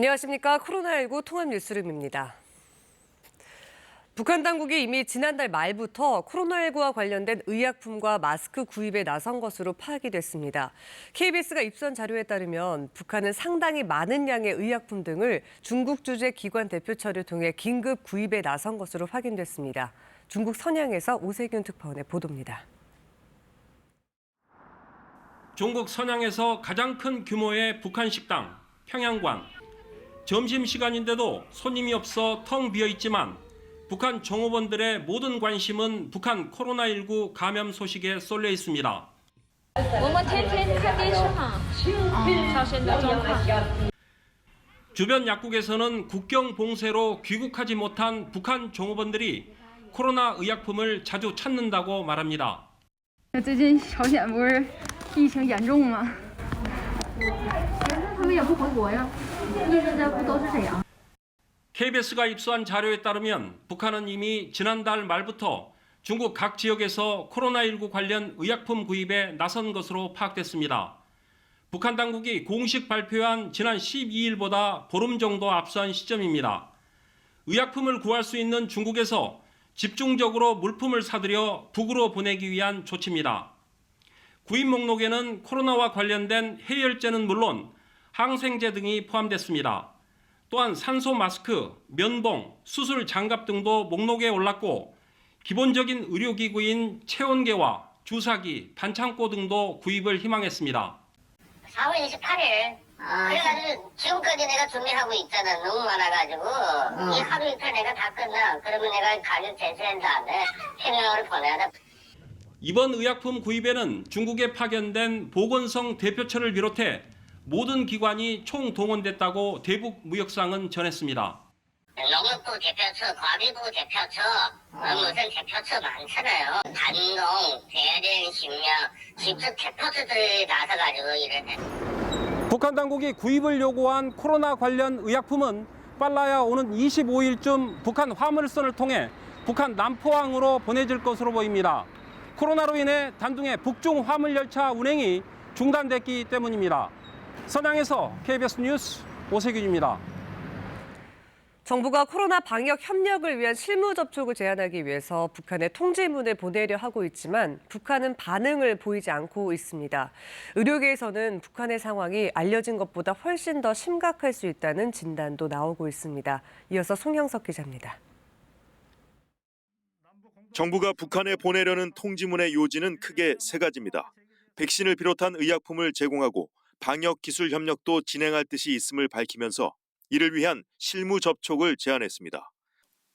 안녕하십니까. 코로나19 통합뉴스룸입니다. 북한 당국이 이미 지난달 말부터 코로나19와 관련된 의약품과 마스크 구입에 나선 것으로 파악이 됐습니다. KBS가 입수한 자료에 따르면 북한은 상당히 많은 양의 의약품 등을 중국 주재 기관 대표처를 통해 긴급 구입에 나선 것으로 확인됐습니다. 중국 선양에서 오세균 특파원의 보도입니다. 중국 선양에서 가장 큰 규모의 북한 식당, 평양관. 점심시간인데도 손님이 없어 텅 비어있지만 북한 종업원들의 모든 관심은 북한 코로나19 감염 소식에 쏠려 있습니다. 주변 약국에서는 국경 봉쇄로 귀국하지 못한 북한 종업원들이 코로나 의약품을 자주 찾는다고 말합니다. 最近朝鲜不是疫情严重吗？他们也不回国呀，一直在不都是沈阳。 KBS가 입수한 자료에 따르면 북한은 이미 지난달 말부터 중국 각 지역에서 코로나19 관련 의약품 구입에 나선 것으로 파악됐습니다. 북한 당국이 공식 발표한 지난 12일보다 보름 정도 앞선 시점입니다. 의약품을 구할 수 있는 중국에서 집중적으로 물품을 사들여 북으로 보내기 위한 조치입니다. 구입 목록에는 코로나와 관련된 해열제는 물론 항생제 등이 포함됐습니다. 또한 산소 마스크, 면봉, 수술 장갑 등도 목록에 올랐고 기본적인 의료기구인 체온계와 주사기, 반창고 등도 구입을 희망했습니다. 4월 28일 그래가지고 지금까지 내가 준비하고 있잖아. 너무 많아가지고 이 하루 이틀 내가 다 끝나. 그러면 내가 가격 제시한 다음에 해명을 보내야 돼. 이번 의약품 구입에는 중국에 파견된 보건성 대표처를 비롯해 모든 기관이 총동원됐다고 대북무역상은 전했습니다. 농업부 대표처, 과기부 대표처, 무슨 대표처 많잖아요. 단동, 대連, 식량, 직접 대표처들이 나서가지고 이랬네. 북한 당국이 구입을 요구한 코로나 관련 의약품은 빨라야 오는 25일쯤 북한 화물선을 통해 북한 남포항으로 보내질 것으로 보입니다. 코로나로 인해 단둥의 북중 화물열차 운행이 중단됐기 때문입니다. 선양에서 KBS 뉴스 오세균입니다. 정부가 코로나 방역 협력을 위한 실무 접촉을 제한하기 위해서 북한에 통지문을 보내려 하고 있지만 북한은 반응을 보이지 않고 있습니다. 의료계에서는 북한의 상황이 알려진 것보다 훨씬 더 심각할 수 있다는 진단도 나오고 있습니다. 이어서 송영석 기자입니다. 정부가 북한에 보내려는 통지문의 요지는 크게 세 가지입니다. 백신을 비롯한 의약품을 제공하고 방역 기술 협력도 진행할 뜻이 있음을 밝히면서 이를 위한 실무 접촉을 제안했습니다.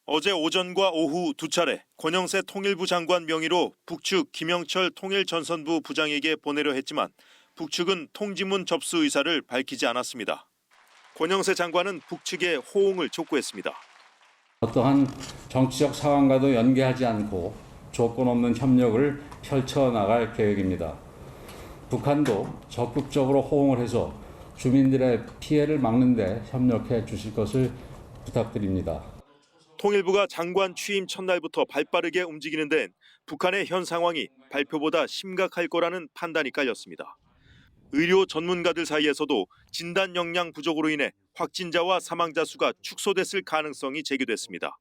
어제 오전과 오후 두 차례 권영세 통일부 장관 명의로 북측 김영철 통일전선부 부장에게 보내려 했지만 북측은 통지문 접수 의사를 밝히지 않았습니다. 권영세 장관은 북측에 호응을 촉구했습니다. 어떠한 정치적 상황과도 연계하지 않고 조건 없는 협력을 펼쳐나갈 계획입니다. 북한도 적극적으로 호응을 해서 주민들의 피해를 막는 데 협력해 주실 것을 부탁드립니다. 통일부가 장관 취임 첫날부터 발빠르게 움직이는 데엔 북한의 현 상황이 발표보다 심각할 거라는 판단이 깔렸습니다. 의료 전문가들 사이에서도 진단 역량 부족으로 인해 확진자와 사망자 수가 축소됐을 가능성이 제기됐습니다.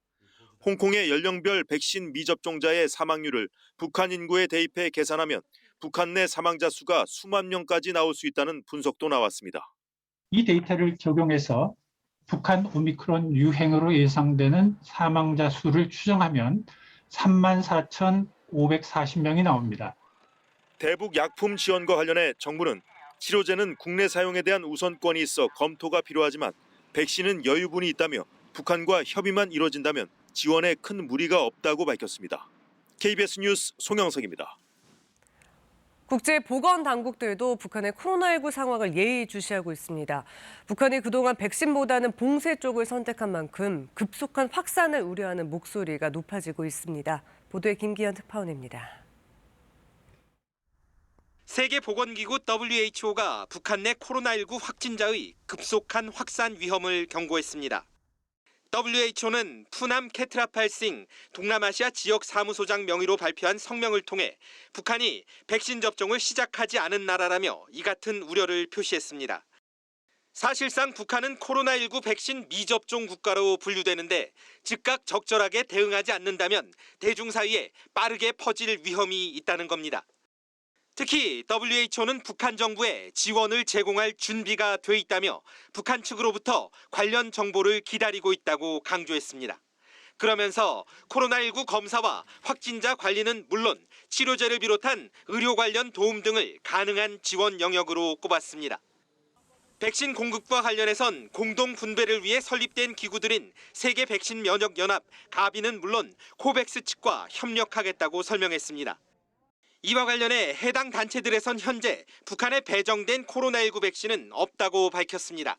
홍콩의 연령별 백신 미접종자의 사망률을 북한 인구에 대입해 계산하면 북한 내 사망자 수가 수만 명까지 나올 수 있다는 분석도 나왔습니다. 이 데이터를 적용해서 북한 오미크론 유행으로 예상되는 사망자 수를 추정하면 34,540명이 나옵니다. 대북 약품 지원과 관련해 정부는 치료제는 국내 사용에 대한 우선권이 있어 검토가 필요하지만 백신은 여유분이 있다며 북한과 협의만 이뤄진다면 지원에 큰 무리가 없다고 밝혔습니다. KBS 뉴스 송영석입니다. 국제보건당국들도 북한의 코로나19 상황을 예의주시하고 있습니다. 북한이 그동안 백신보다는 봉쇄 쪽을 선택한 만큼 급속한 확산을 우려하는 목소리가 높아지고 있습니다. 보도에 김기현 특파원입니다. 세계보건기구 WHO가 북한 내 코로나19 확진자의 급속한 확산 위험을 경고했습니다. WHO는 푸남 케트라팔싱 동남아시아 지역 사무소장 명의로 발표한 성명을 통해 북한이 백신 접종을 시작하지 않은 나라라며 이 같은 우려를 표시했습니다. 사실상 북한은 코로나19 백신 미접종 국가로 분류되는데 즉각 적절하게 대응하지 않는다면 대중 사이에 빠르게 퍼질 위험이 있다는 겁니다. 특히 WHO는 북한 정부에 지원을 제공할 준비가 돼 있다며 북한 측으로부터 관련 정보를 기다리고 있다고 강조했습니다. 그러면서 코로나19 검사와 확진자 관리는 물론 치료제를 비롯한 의료 관련 도움 등을 가능한 지원 영역으로 꼽았습니다. 백신 공급과 관련해선 공동 분배를 위해 설립된 기구들인 세계 백신 면역 연합 가비는 물론 코백스 측과 협력하겠다고 설명했습니다. 이와 관련해 해당 단체들에선 현재 북한에 배정된 코로나19 백신은 없다고 밝혔습니다.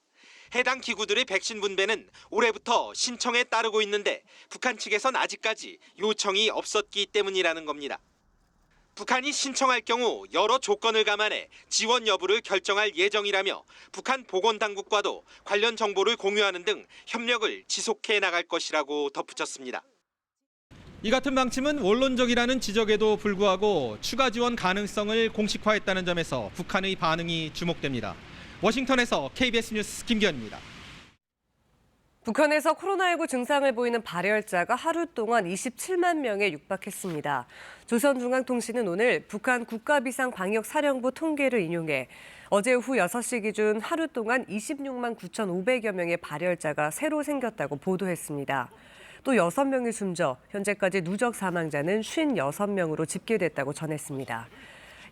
해당 기구들의 백신 분배는 올해부터 신청에 따르고 있는데 북한 측에선 아직까지 요청이 없었기 때문이라는 겁니다. 북한이 신청할 경우 여러 조건을 감안해 지원 여부를 결정할 예정이라며 북한 보건당국과도 관련 정보를 공유하는 등 협력을 지속해 나갈 것이라고 덧붙였습니다. 이 같은 방침은 원론적이라는 지적에도 불구하고 추가 지원 가능성을 공식화했다는 점에서 북한의 반응이 주목됩니다. 워싱턴에서 KBS 뉴스 김기현입니다. 북한에서 코로나19 증상을 보이는 발열자가 하루 동안 27만 명에 육박했습니다. 조선중앙통신은 오늘 북한 국가비상방역사령부 통계를 인용해 어제 오후 6시 기준 하루 동안 26만 9,500여 명의 발열자가 새로 생겼다고 보도했습니다. 또 6명이 숨져 현재까지 누적 사망자는 56명으로 집계됐다고 전했습니다.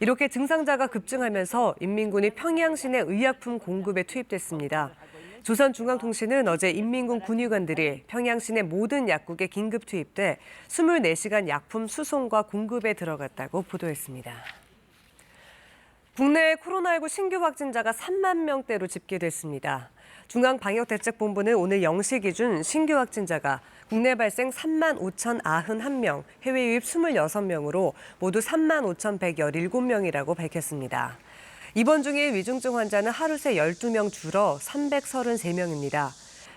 이렇게 증상자가 급증하면서 인민군이 평양 시내 의약품 공급에 투입됐습니다. 조선중앙통신은 어제 인민군 군의관들이 평양 시내 모든 약국에 긴급 투입돼 24시간 약품 수송과 공급에 들어갔다고 보도했습니다. 국내 코로나19 신규 확진자가 3만 명대로 집계됐습니다. 중앙방역대책본부는 오늘 0시 기준 신규 확진자가 국내 발생 3만 5,091명, 해외 유입 26명으로 모두 3만 5,117명이라고 밝혔습니다. 입원 중인 위중증 환자는 하루 새 12명 줄어 333명입니다.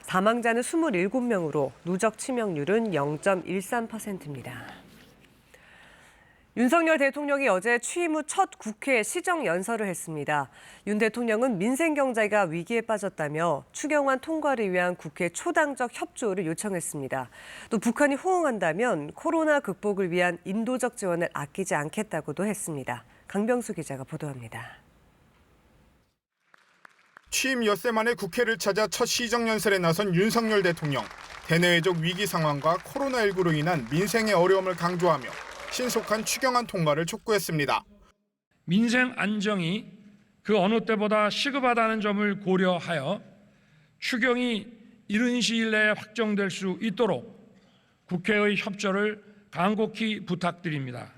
사망자는 27명으로 누적 치명률은 0.13%입니다. 윤석열 대통령이 어제 취임 후 첫 국회 시정연설을 했습니다. 윤 대통령은 민생 경제가 위기에 빠졌다며 추경안 통과를 위한 국회 초당적 협조를 요청했습니다. 또 북한이 호응한다면 코로나 극복을 위한 인도적 지원을 아끼지 않겠다고도 했습니다. 강병수 기자가 보도합니다. 취임 엿새 만에 국회를 찾아 첫 시정연설에 나선 윤석열 대통령. 대내외적 위기 상황과 코로나19로 인한 민생의 어려움을 강조하며 신속한 추경안 통과를 촉구했습니다. 민생 안정이 그 어느 때보다 시급하다는 점을 고려하여 추경이 이른 시일 내에 확정될 수 있도록 국회의 협조를 간곡히 부탁드립니다.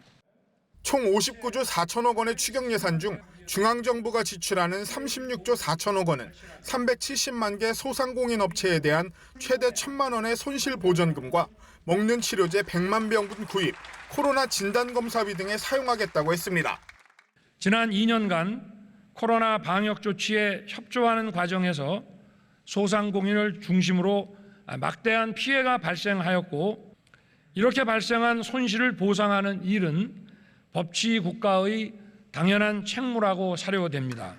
총 59조 4천억 원의 추경 예산 중 중앙정부가 지출하는 36조 4천억 원은 370만 개 소상공인 업체에 대한 최대 1,000만 원의 손실 보전금과 먹는 치료제 100만 병분 구입, 코로나 진단검사비 등에 사용하겠다고 했습니다. 지난 2년간 코로나 방역 조치에 협조하는 과정에서 소상공인을 중심으로 막대한 피해가 발생하였고 이렇게 발생한 손실을 보상하는 일은 법치 국가의 당연한 책무라고 사료됩니다.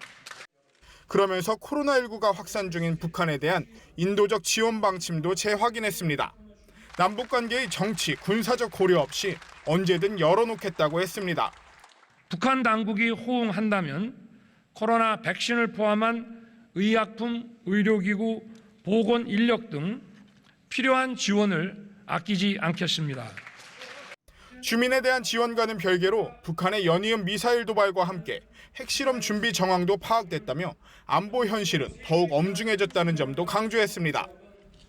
그러면서 코로나19가 확산 중인 북한에 대한 인도적 지원 방침도 재확인했습니다. 남북 관계의 정치, 군사적 고려 없이 언제든 열어놓겠다고 했습니다. 북한 당국이 호응한다면 코로나 백신을 포함한 의약품, 의료기구, 보건 인력 등 필요한 지원을 아끼지 않겠습니다. 주민에 대한 지원과는 별개로 북한의 연이은 미사일 도발과 함께 핵실험 준비 정황도 파악됐다며 안보 현실은 더욱 엄중해졌다는 점도 강조했습니다.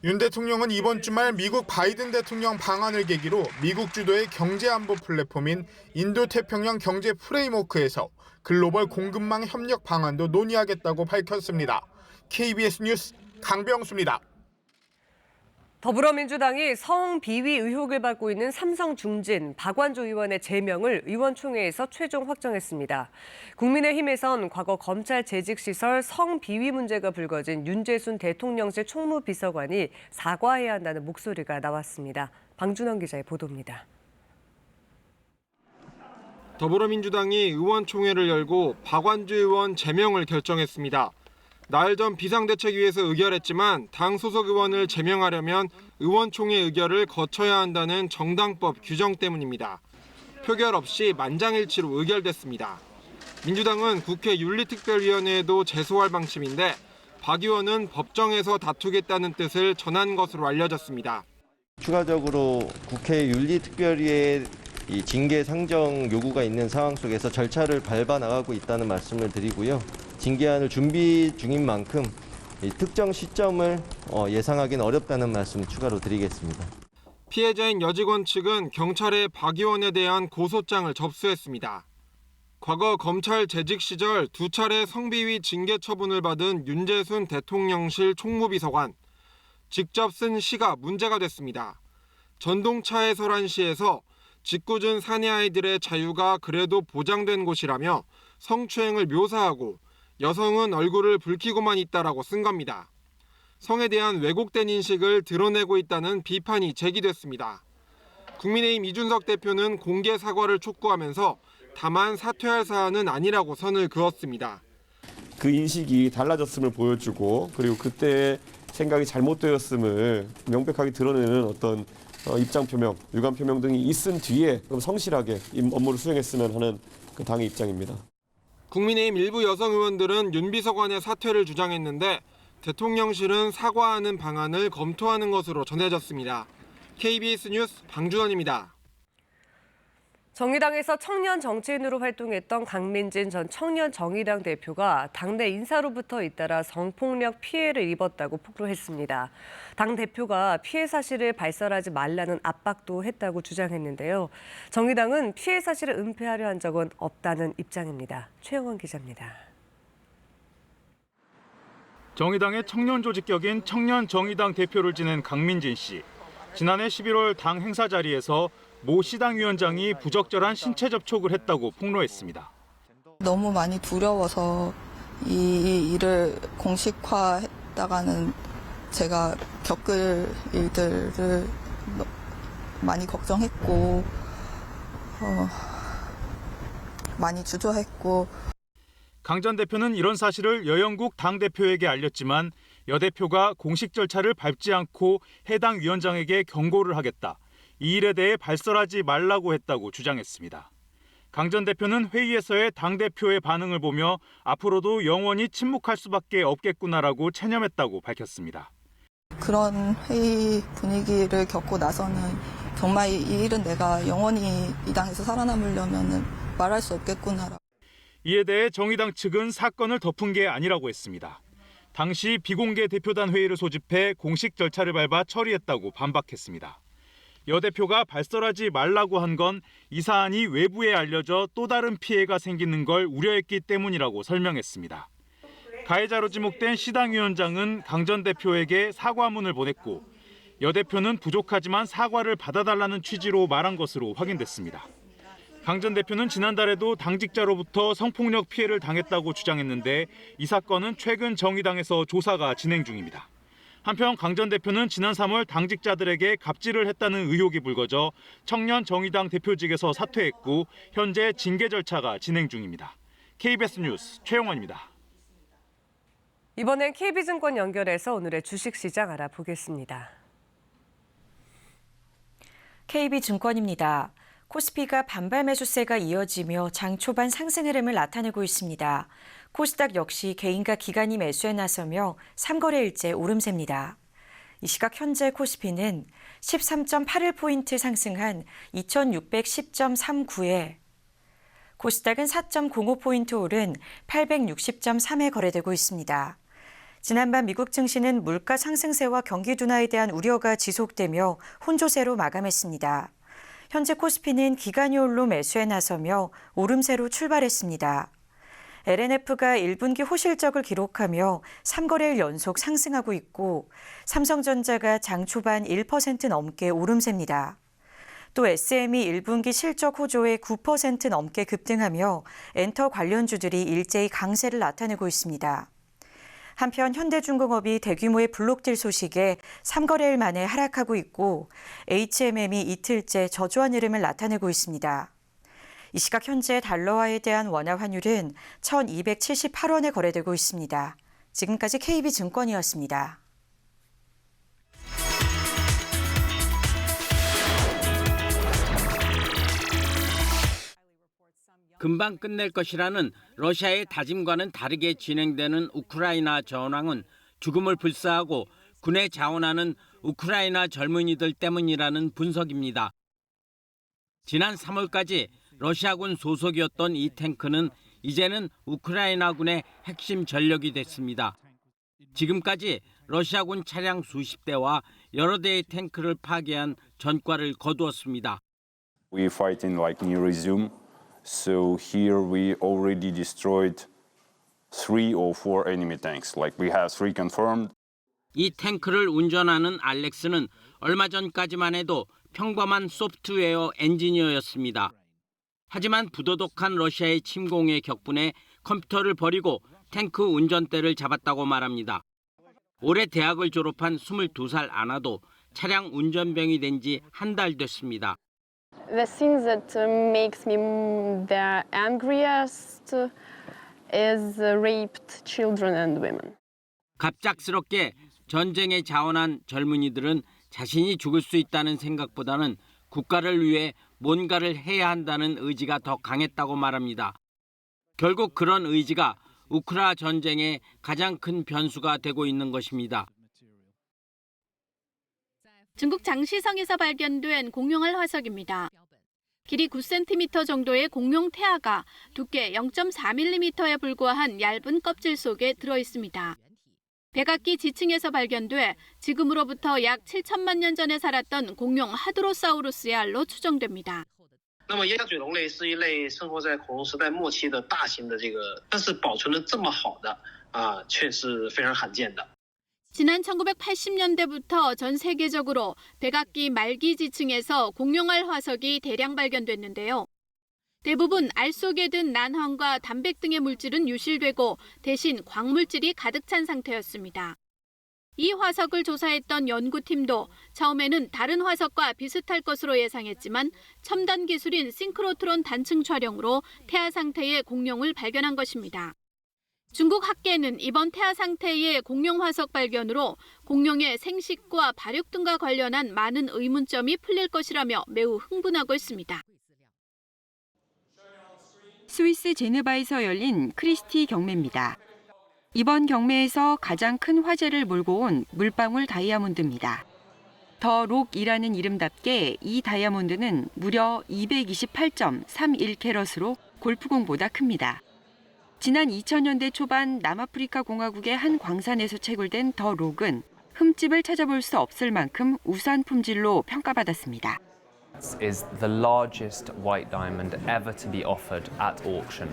윤 대통령은 이번 주말 미국 바이든 대통령 방한을 계기로 미국 주도의 경제안보 플랫폼인 인도태평양 경제 프레임워크에서 글로벌 공급망 협력 방안도 논의하겠다고 밝혔습니다. KBS 뉴스 강병수입니다. 더불어민주당이 성비위 의혹을 받고 있는 삼성중진 박완조 의원의 제명을 의원총회에서 최종 확정했습니다. 국민의힘에선 과거 검찰 재직시설 성비위 문제가 불거진 윤재순 대통령실 총무비서관이 사과해야 한다는 목소리가 나왔습니다. 방준원 기자의 보도입니다. 더불어민주당이 의원총회를 열고 박완조 의원 제명을 결정했습니다. 나흘 전 비상대책위에서 의결했지만 당 소속 의원을 제명하려면 의원총회 의결을 거쳐야 한다는 정당법 규정 때문입니다. 표결 없이 만장일치로 의결됐습니다. 민주당은 국회 윤리특별위원회에도 제소할 방침인데 박 의원은 법정에서 다투겠다는 뜻을 전한 것으로 알려졌습니다. 추가적으로 국회 윤리특별위에 징계 상정 요구가 있는 상황 속에서 절차를 밟아 나가고 있다는 말씀을 드리고요. 징계안을 준비 중인 만큼 특정 시점을 예상하기는 어렵다는 말씀 추가로 드리겠습니다. 피해자인 여직원 측은 경찰에 박 의원에 대한 고소장을 접수했습니다. 과거 검찰 재직 시절 2차례 성비위 징계 처분을 받은 윤재순 대통령실 총무비서관. 직접 쓴 시가 문제가 됐습니다. 전동차의 설안시에서 짓궂은 사내 아이들의 자유가 그래도 보장된 곳이라며 성추행을 묘사하고 여성은 얼굴을 붉히고만 있다라고 쓴 겁니다. 성에 대한 왜곡된 인식을 드러내고 있다는 비판이 제기됐습니다. 국민의힘 이준석 대표는 공개 사과를 촉구하면서 다만 사퇴할 사안은 아니라고 선을 그었습니다. 그 인식이 달라졌음을 보여주고 그리고 그때의 생각이 잘못되었음을 명백하게 드러내는 어떤 입장 표명, 유감 표명 등이 있은 뒤에 성실하게 업무를 수행했으면 하는 그 당의 입장입니다. 국민의힘 일부 여성 의원들은 윤 비서관의 사퇴를 주장했는데 대통령실은 사과하는 방안을 검토하는 것으로 전해졌습니다. KBS 뉴스 방준원입니다. 정의당에서 청년 정치인으로 활동했던 강민진 전 청년정의당 대표가 당내 인사로부터 잇따라 성폭력 피해를 입었다고 폭로했습니다. 당 대표가 피해 사실을 발설하지 말라는 압박도 했다고 주장했는데요. 정의당은 피해 사실을 은폐하려 한 적은 없다는 입장입니다. 최영원 기자입니다. 정의당의 청년 조직격인 청년정의당 대표를 지낸 강민진 씨. 지난해 11월 당 행사 자리에서 모 시당 위원장이 부적절한 신체 접촉을 했다고 폭로했습니다. 너무 많이 두려워서 이 일을 공식화했다가는 제가 겪을 일들을 많이 걱정했고 많이 주저했고. 강 전 대표는 이런 사실을 여영국 당대표에게 알렸지만 여 대표가 공식 절차를 밟지 않고 해당 위원장에게 경고를 하겠다. 이 일에 대해 발설하지 말라고 했다고 주장했습니다. 강 전 대표는 회의에서의 당대표의 반응을 보며 앞으로도 영원히 침묵할 수밖에 없겠구나라고 체념했다고 밝혔습니다. 그런 회의 분위기를 겪고 나서는 정말 이 일은 내가 영원히 이 당에서 살아남으려면 말할 수 없겠구나. 이에 대해 정의당 측은 사건을 덮은 게 아니라고 했습니다. 당시 비공개 대표단 회의를 소집해 공식 절차를 밟아 처리했다고 반박했습니다. 여 대표가 발설하지 말라고 한 건 이 사안이 외부에 알려져 또 다른 피해가 생기는 걸 우려했기 때문이라고 설명했습니다. 가해자로 지목된 시당 위원장은 강 전 대표에게 사과문을 보냈고 여 대표는 부족하지만 사과를 받아달라는 취지로 말한 것으로 확인됐습니다. 강 전 대표는 지난달에도 당직자로부터 성폭력 피해를 당했다고 주장했는데 이 사건은 최근 정의당에서 조사가 진행 중입니다. 한편 강 전 대표는 지난 3월 당직자들에게 갑질을 했다는 의혹이 불거져 청년정의당 대표직에서 사퇴했고 현재 징계 절차가 진행 중입니다. KBS 뉴스 최영원입니다. 이번엔 KB증권 연결해서 오늘의 주식시장 알아보겠습니다. KB증권입니다. 코스피가 반발 매수세가 이어지며 장 초반 상승 흐름을 나타내고 있습니다. 코스닥 역시 개인과 기관이 매수에 나서며 3거래일째 오름세입니다. 이 시각 현재 코스피는 13.81포인트 상승한 2610.39에 코스닥은 4.05포인트 오른 860.3에 거래되고 있습니다. 지난밤 미국 증시는 물가 상승세와 경기 둔화에 대한 우려가 지속되며 혼조세로 마감했습니다. 현재 코스피는 기관이홀로 매수에 나서며 오름세로 출발했습니다. LNF가 1분기 호실적을 기록하며 3거래일 연속 상승하고 있고 삼성전자가 장 초반 1% 넘게 오름세입니다. 또 SM이 1분기 실적 호조에 9% 넘게 급등하며 엔터 관련주들이 일제히 강세를 나타내고 있습니다. 한편 현대중공업이 대규모의 블록딜 소식에 3거래일 만에 하락하고 있고 HMM이 이틀째 저조한 흐름을 나타내고 있습니다. 이 시각 현재 달러화에 대한 원화 환율은 1,278원에 거래되고 있습니다. 지금까지 KB증권이었습니다. 금방 끝낼 것이라는 러시아의 다짐과는 다르게 진행되는 우크라이나 전황은 죽음을 불사하고 군에 자원하는 우크라이나 젊은이들 때문이라는 분석입니다. 지난 3월까지 러시아군 소속이었던 이 탱크는 이제는 우크라이나군의 핵심 전력이 됐습니다. 지금까지 러시아군 차량 수십 대와 여러 대의 탱크를 파괴한 전과를 거두었습니다. We fight in like near resume. So here we already destroyed 3 or 4 enemy tanks. Like we have 3 confirmed. 이 탱크를 운전하는 알렉스는 얼마 전까지만 해도 평범한 소프트웨어 엔지니어였습니다. 하지만 부도덕한 러시아의 침공의 격분에 컴퓨터를 버리고 탱크 운전대를 잡았다고 말합니다. 올해 대학을 졸업한 22살 아나도 차량 운전병이 된 지 한 달 됐습니다. The thing that makes me the angriest is raped children and women. 갑작스럽게 전쟁에 자원한 젊은이들은 자신이 죽을 수 있다는 생각보다는 국가를 위해 뭔가를 해야 한다는 의지가 더 강했다고 말합니다. 결국 그런 의지가 우크라 전쟁의 가장 큰 변수가 되고 있는 것입니다. 중국 장시성에서 발견된 공룡알 화석입니다. 길이 9cm 정도의 공룡 태아가 두께 0.4mm에 불과한 얇은 껍질 속에 들어 있습니다. 백악기 지층에서 발견돼 지금으로부터 약 7천만 년 전에 살았던 공룡 하드로사우루스의 알로 추정됩니다. 那么鸭嘴龙类是一类生活在恐龙时代末期的大型的但是保存得这么好的却是非常罕见的。 지난 1980년대부터 전 세계적으로 백악기 말기 지층에서 공룡알 화석이 대량 발견됐는데요. 대부분 알 속에 든 난황과 단백 등의 물질은 유실되고 대신 광물질이 가득 찬 상태였습니다. 이 화석을 조사했던 연구팀도 처음에는 다른 화석과 비슷할 것으로 예상했지만 첨단 기술인 싱크로트론 단층 촬영으로 태아 상태의 공룡을 발견한 것입니다. 중국 학계는 이번 태아 상태의 공룡 화석 발견으로 공룡의 생식과 발육 등과 관련한 많은 의문점이 풀릴 것이라며 매우 흥분하고 있습니다. 스위스 제네바에서 열린 크리스티 경매입니다. 이번 경매에서 가장 큰 화제를 몰고 온 물방울 다이아몬드입니다. 더 록이라는 이름답게 이 다이아몬드는 무려 228.31캐럿으로 골프공보다 큽니다. 지난 2000년대 초반 남아프리카 공화국의 한 광산에서 채굴된 더 록은 흠집을 찾아볼 수 없을 만큼 우수한 품질로 평가받았습니다. Is the largest white diamond ever to be offered at auction.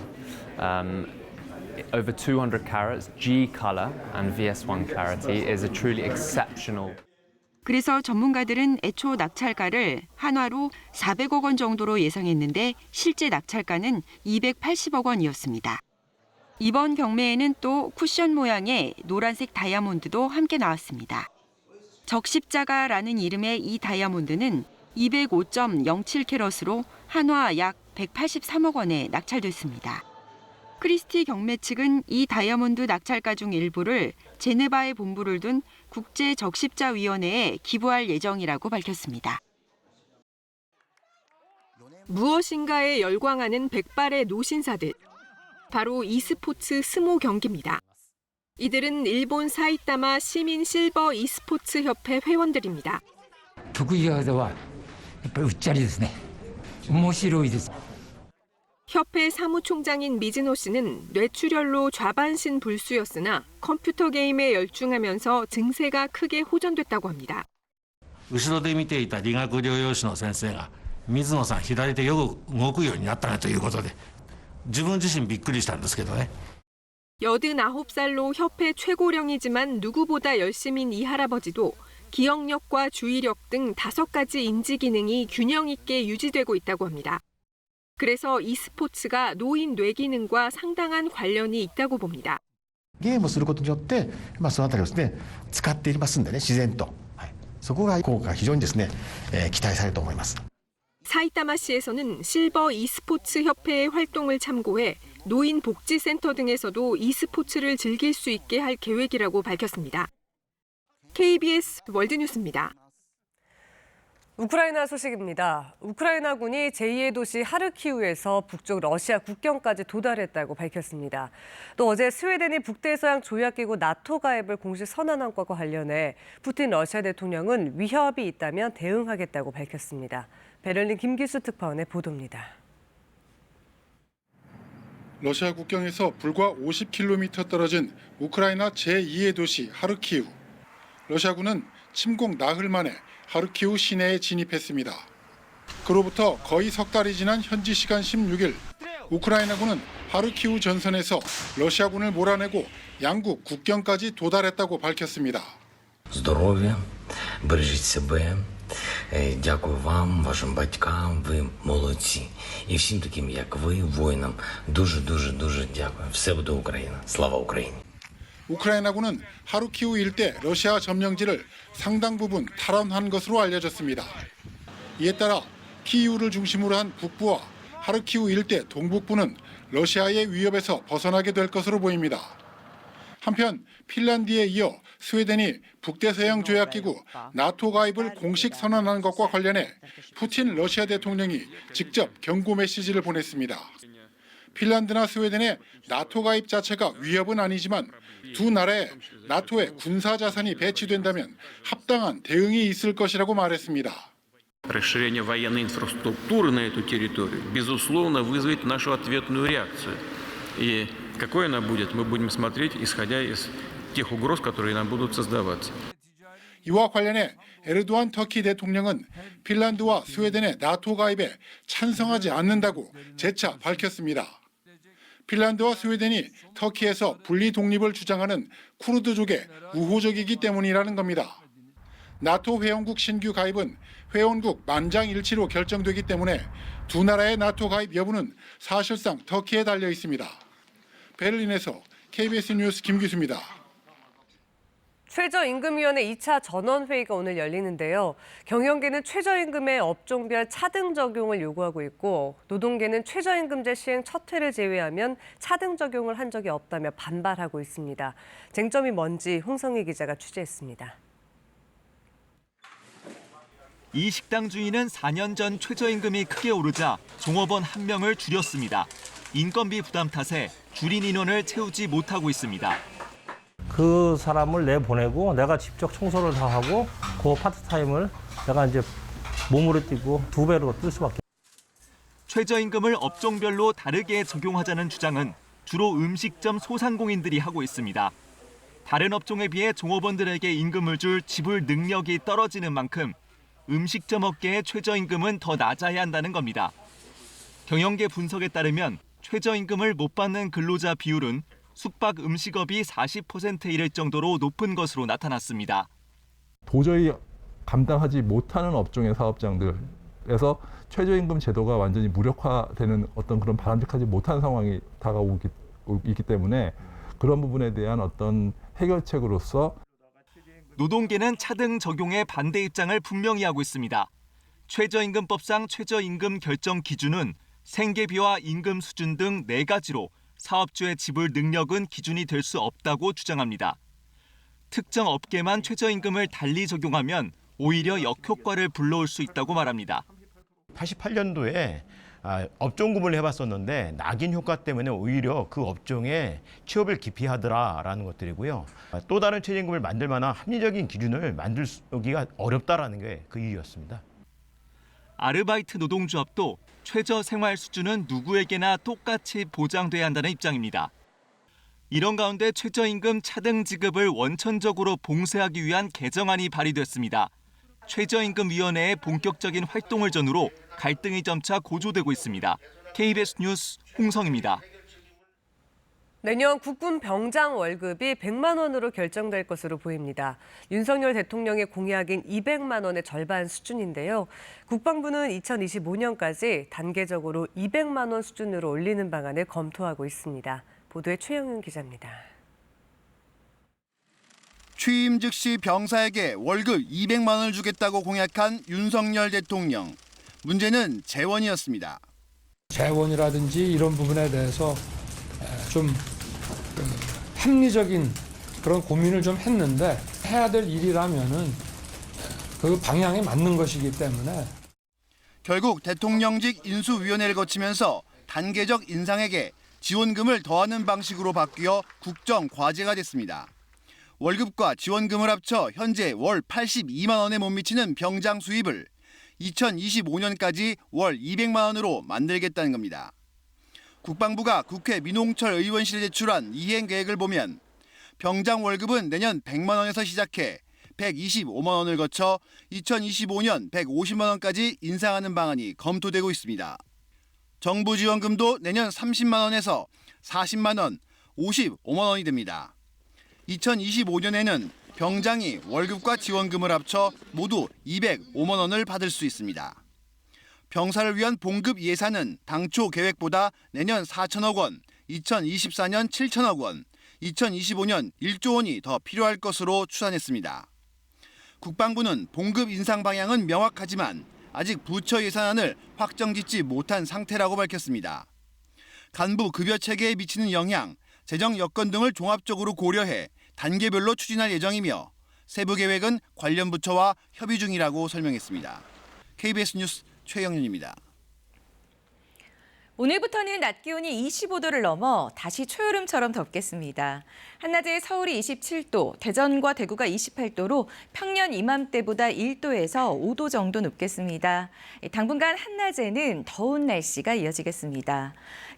Over 200 carats, G color and VS1 clarity is a truly exceptional. 그래서 전문가들은 애초 낙찰가를 한화로 400억 원 정도로 예상했는데 실제 낙찰가는 280억 원이었습니다. 이번 경매에는 또 쿠션 모양의 노란색 다이아몬드도 함께 나왔습니다. 적십자가라는 이름의 이 다이아몬드는 205.07캐럿으로 한화 약 183억 원에 낙찰됐습니다. 크리스티 경매 측은 이 다이아몬드 낙찰가 중 일부를 제네바에 본부를 둔 국제적십자위원회에 기부할 예정이라고 밝혔습니다. 무엇인가에 열광하는 백발의 노신사들. 바로 e스포츠 스모 경기입니다. 이들은 일본 사이타마 시민 실버 e스포츠 협회 회원들입니다. 得意技はやっぱりうっちゃりですね。面白いです。 협회 사무총장인 미즈노 씨는 뇌출혈로 좌반신 불수였으나 컴퓨터 게임에 열중하면서 증세가 크게 호전됐다고 합니다. 後ろで見ていた理学療養士の先生が水野さん左手よく動くようになったねということで自分自身びっくりしたんですけどね. 89살로 협회 최고령이지만 누구보다 열심인 이 할아버지도 기억력과 주의력 등 5가지 인지 기능이 균형 있게 유지되고 있다고 합니다. 그래서 e스포츠가 노인 뇌 기능과 상당한 관련이 있다고 봅니다. ゲームすることによってそのあたりをですね使っていますんでね自然とそこが効果が非常にですね期待されると思います. 사이타마시에서는 실버 e스포츠 협회의 활동을 참고해 노인복지센터 등에서도 e스포츠를 즐길 수 있게 할 계획이라고 밝혔습니다. KBS 월드뉴스입니다. 우크라이나 소식입니다. 우크라이나군이 제2의 도시 하르키우에서 북쪽 러시아 국경까지 도달했다고 밝혔습니다. 또 어제 스웨덴이 북대서양 조약기구 나토 가입을 공식 선언한 것과 관련해 푸틴 러시아 대통령은 위협이 있다면 대응하겠다고 밝혔습니다. 베를린 김기수 특파원의 보도입니다. 러시아 국경에서 불과 50km 떨어진 우크라이나 제2의 도시 하르키우. 러시아군은 침공 나흘 만에 하르키우 시내에 진입했습니다. 그로부터 거의 석 달이 지난 현지 시간 16일, 우크라이나군은 하르키우 전선에서 러시아군을 몰아내고 양국 국경까지 도달했다고 밝혔습니다. Здоров'я, бережіть себе. Дякую вам, вашим батькам, ви молодці. І всім таким, як ви, воїнам, дуже дякую. Все буде Україна. Слава Україні. 우크라이나군은 하르키우 일대 러시아 점령지를 상당 부분 탈환한 것으로 알려졌습니다. 이에 따라 키이우를 중심으로 한 북부와 하르키우 일대 동북부는 러시아의 위협에서 벗어나게 될 것으로 보입니다. 한편 핀란드에 이어 스웨덴이 북대서양 조약기구 나토 가입을 공식 선언한 것과 관련해 푸틴 러시아 대통령이 직접 경고 메시지를 보냈습니다. 핀란드나 스웨덴의 나토 가입 자체가 위협은 아니지만 두 나라에 나토의 군사 자산이 배치된다면 합당한 대응이 있을 것이라고 말했습니다. Расширение военной инфраструктуры на эту территорию, безусловно, вызовет нашу ответную реакцию. И какой она будет, мы будем смотреть, исходя из тех угроз, которые нам будут создаваться. 이와 관련해 에르도안 터키 대통령은 핀란드와 스웨덴의 나토 가입에 찬성하지 않는다고 재차 밝혔습니다. 핀란드와 스웨덴이 터키에서 분리 독립을 주장하는 쿠르드족에 우호적이기 때문이라는 겁니다. 나토 회원국 신규 가입은 회원국 만장일치로 결정되기 때문에 두 나라의 나토 가입 여부는 사실상 터키에 달려 있습니다. 베를린에서 KBS 뉴스 김기수입니다. 최저임금위원회 2차 전원회의가 오늘 열리는데요. 경영계는 최저임금의 업종별 차등 적용을 요구하고 있고 노동계는 최저임금제 시행 첫 회를 제외하면 차등 적용을 한 적이 없다며 반발하고 있습니다. 쟁점이 뭔지 홍성희 기자가 취재했습니다. 이 식당 주인은 4년 전 최저임금이 크게 오르자 종업원 1명을 줄였습니다. 인건비 부담 탓에 줄인 인원을 채우지 못하고 있습니다. 그 사람을 내보내고 내가 직접 청소를 다 하고 그 파트타임을 내가 이제 몸으로 뛰고 2배로 뛸 수밖에. 최저임금을 업종별로 다르게 적용하자는 주장은 주로 음식점 소상공인들이 하고 있습니다. 다른 업종에 비해 종업원들에게 임금을 줄 지불 능력이 떨어지는 만큼 음식점 업계의 최저임금은 더 낮아야 한다는 겁니다. 경영계 분석에 따르면 최저임금을 못 받는 근로자 비율은 숙박 음식업이 40%에 이를 정도로 높은 것으로 나타났습니다. 도저히 감당하지 못하는 업종의 사업장들에서 최저임금 제도가 완전히 무력화되는 어떤 그런 바람직하지 못한 상황이 다가오기 때문에 그런 부분에 대한 어떤 해결책으로서 노동계는 차등 적용에 반대 입장을 분명히 하고 있습니다. 최저임금법상 최저임금 결정 기준은 생계비와 임금 수준 등 4가지로 사업주의 지불 능력은 기준이 될 수 없다고 주장합니다. 특정 업계만 최저임금을 달리 적용하면 오히려 역효과를 불러올 수 있다고 말합니다. 88년도에 업종 구분을 해봤었는데 낙인 효과 때문에 오히려 그 업종에 취업을 기피하더라라는 것들이고요. 또 다른 최저임금을 만들 만한 합리적인 기준을 만들기가 어렵다라는 게 그 이유였습니다. 아르바이트 노동조합도 최저 생활 수준은 누구에게나 똑같이 보장돼야 한다는 입장입니다. 이런 가운데 최저임금 차등 지급을 원천적으로 봉쇄하기 위한 개정안이 발의됐습니다. 최저임금위원회의 본격적인 활동을 전후로 갈등이 점차 고조되고 있습니다. KBS 뉴스 홍성입니다. 내년 국군 병장 월급이 100만 원으로 결정될 것으로 보입니다. 윤석열 대통령의 공약인 200만 원의 절반 수준인데요. 국방부는 2025년까지 단계적으로 200만 원 수준으로 올리는 방안을 검토하고 있습니다. 보도에 최영윤 기자입니다. 취임 즉시 병사에게 월급 200만 원을 주겠다고 공약한 윤석열 대통령. 문제는 재원이었습니다. 재원이라든지 이런 부분에 대해서 좀 합리적인 그런 고민을 좀 했는데 해야 될 일이라면은 그 방향에 맞는 것이기 때문에 결국 대통령직 인수위원회를 거치면서 단계적 인상액에 지원금을 더하는 방식으로 바뀌어 국정과제가 됐습니다. 월급과 지원금을 합쳐 현재 월 82만 원에 못 미치는 병장 수입을 2025년까지 월 200만 원으로 만들겠다는 겁니다. 국방부가 국회 민홍철 의원실에 제출한 이행 계획을 보면 병장 월급은 내년 100만 원에서 시작해 125만 원을 거쳐 2025년 150만 원까지 인상하는 방안이 검토되고 있습니다. 정부 지원금도 내년 30만 원에서 40만 원, 55만 원이 됩니다. 2025년에는 병장이 월급과 지원금을 합쳐 모두 205만 원을 받을 수 있습니다. 병사를 위한 봉급 예산은 당초 계획보다 내년 4천억 원, 2024년 7천억 원, 2025년 1조 원이 더 필요할 것으로 추산했습니다. 국방부는 봉급 인상 방향은 명확하지만 아직 부처 예산안을 확정짓지 못한 상태라고 밝혔습니다. 간부 급여 체계에 미치는 영향, 재정 여건 등을 종합적으로 고려해 단계별로 추진할 예정이며 세부 계획은 관련 부처와 협의 중이라고 설명했습니다. KBS 뉴스 최영윤입니다. 오늘부터는 낮 기온이 25도를 넘어 다시 초여름처럼 덥겠습니다. 한낮에 서울이 27도, 대전과 대구가 28도로 평년 이맘때보다 1도에서 5도 정도 높겠습니다. 당분간 한낮에는 더운 날씨가 이어지겠습니다.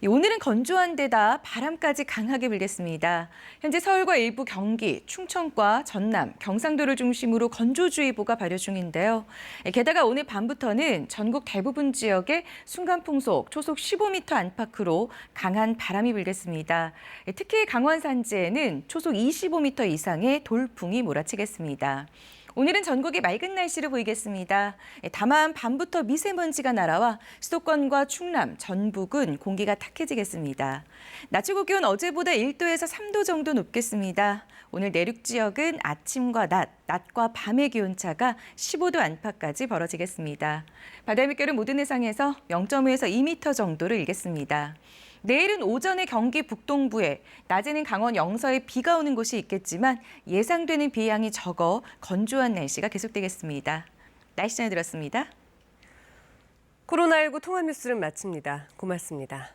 오늘은 건조한 데다 바람까지 강하게 불겠습니다. 현재 서울과 일부 경기, 충청과 전남, 경상도를 중심으로 건조주의보가 발효 중인데요. 게다가 오늘 밤부터는 전국 대부분 지역에 순간풍속 초속 15m 안팎으로 강한 바람이 불겠습니다. 특히 강원 산지에는 초속 25m 이상의 돌풍이 몰아치겠습니다. 오늘은 전국이 맑은 날씨를 보이겠습니다. 다만 밤부터 미세먼지가 날아와 수도권과 충남, 전북은 공기가 탁해지겠습니다. 낮 최고 기온 어제보다 1도에서 3도 정도 높겠습니다. 오늘 내륙 지역은 아침과 낮과 밤의 기온차가 15도 안팎까지 벌어지겠습니다. 바다 물결은 모든 해상에서 0.5에서 2m 정도를 일겠습니다. 내일은 오전에 경기 북동부에, 낮에는 강원 영서에 비가 오는 곳이 있겠지만 예상되는 비 양이 적어 건조한 날씨가 계속되겠습니다. 날씨 전해드렸습니다. 코로나19 통합 뉴스를 마칩니다. 고맙습니다.